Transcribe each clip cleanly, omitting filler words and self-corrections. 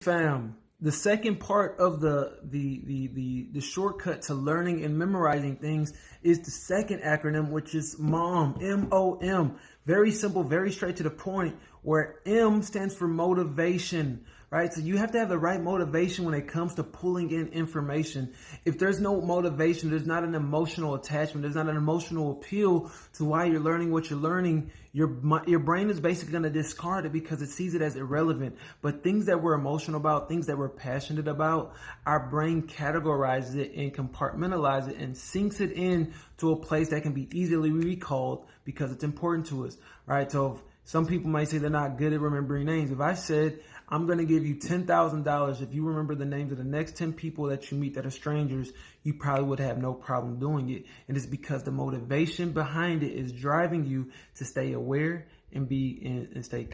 Fam, the second part of the shortcut to learning and memorizing things is the second acronym, which is MOM, M-O-M. Very simple, very straight to the point, where M stands for motivation, right? So you have to have the right motivation when it comes to pulling in information. If there's no motivation, there's not an emotional attachment, there's not an emotional appeal to why you're learning what you're learning, your brain is basically going to discard it because it sees it as irrelevant. But things that we're emotional about, things that we're passionate about, our brain categorizes it and compartmentalizes it and sinks it in to a place that can be easily recalled because it's important to us, right? So if some people might say they're not good at remembering names. If I said, I'm going to give you $10,000 if you remember the names of the next 10 people that you meet that are strangers, you probably would have no problem doing it. And it's because the motivation behind it is driving you to stay aware and stay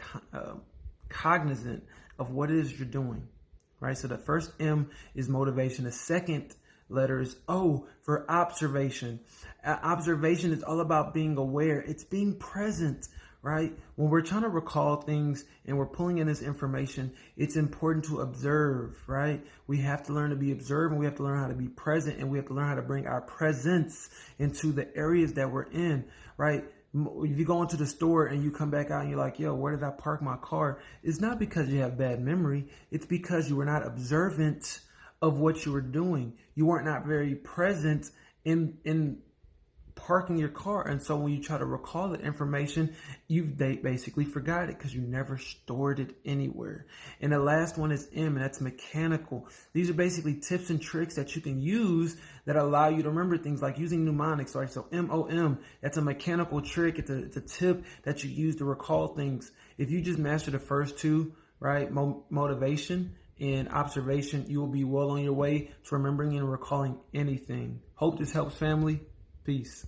cognizant of what it is you're doing, right? So the first M is motivation. The second letter is O for observation. Observation is all about being aware. It's being present, right? When we're trying to recall things and we're pulling in this information, it's important to observe, right? We have to learn to be observant. We have to learn how to be present, and we have to learn how to bring our presence into the areas that we're in, right? If you go into the store and you come back out and you're like, yo, where did I park my car? It's not because you have bad memory. It's because you were not observant of what you were doing. You weren't not very present in parking your car. And so when you try to recall that information, you've basically forgot it because you never stored it anywhere. And the last one is M, and that's mechanical. These are basically tips and tricks that you can use that allow you to remember things, like using mnemonics, right? So M-O-M, that's a mechanical trick. It's a tip that you use to recall things. If you just master the first two, right, motivation and observation, you will be well on your way to remembering and recalling anything. Hope this helps, family. Peace.